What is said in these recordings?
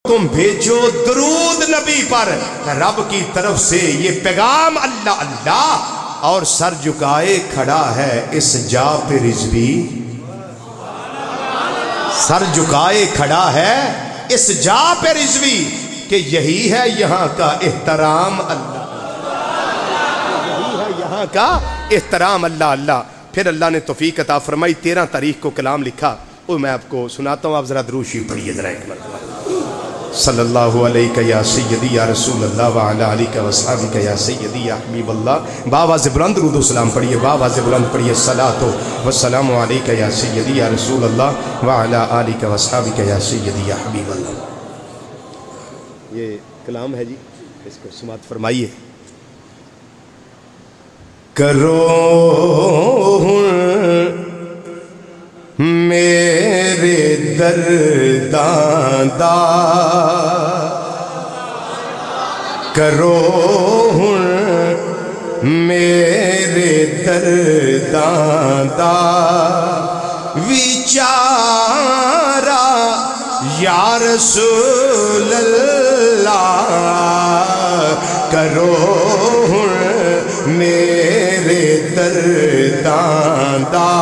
تم بھیجو درود نبی پر، رب کی طرف سے یہ پیغام اللہ اللہ، اور سر جھکائے کھڑا ہے اس جا پہ رضوی، سر جھکائے کھڑا ہے اس جا پہ رضوی، کہ یہی ہے یہاں کا احترام اللہ، یہی ہے یہاں کا احترام اللہ اللہ۔ پھر اللہ نے توفیق عطا فرمائی، 13 تاریخ کو کلام لکھا، وہ میں آپ کو سناتا ہوں، آپ ذرا درود شریف پڑھیے ذرا ایک مرتبہ۔ صلی اللہ علیہ یا سیدی یا رسول اللہ وعلی آلہ وصحبہ یا سیدی یا حبیب اللہ۔ باواز بلند درود و سلام پڑھیے، باواز بلند پڑھیے، صلاۃ و سلام علیک یا سیدی یا رسول اللہ وعلی آلہ وصحبہ یا سیدی یا حبیب اللہ۔ یہ کلام ہے جی، اس کو سماعت فرمائیے۔ کرو میرے درداں دا، کرو میرے درداں دا وچارا یا رسول اللہ، کرو میرے درداں دا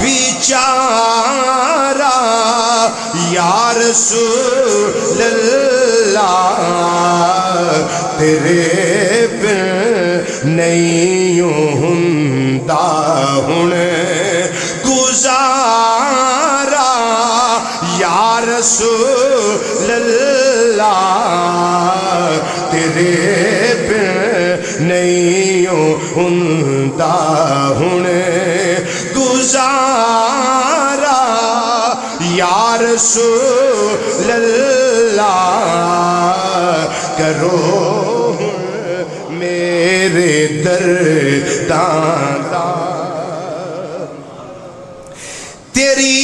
وچارا یا رسول اللہ، تیرے بن نہیں ہوندا ہن گزارا یا رسول اللہ، تیرے بن نہیں ہوندا ہن گزارا یا رسول اللہ، کرو میرے درداں دا، تیری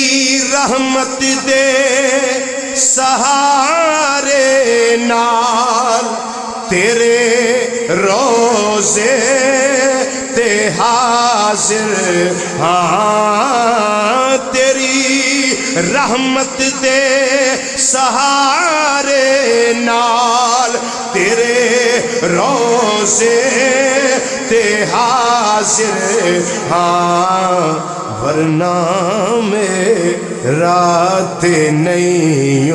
رحمت دے سہارے نال، تیرے روزے تے حاضر ہاں، تیری رحمت دے سہارے نال، تیرے روزے تے حاضر ہاں، ورنہ میں رات نہیں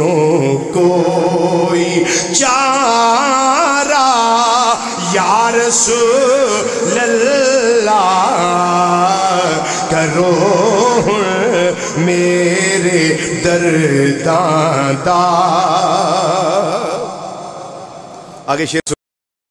کوئی چارہ یا رسول اللہ، کرو میرے درداں دا۔ آگے شیر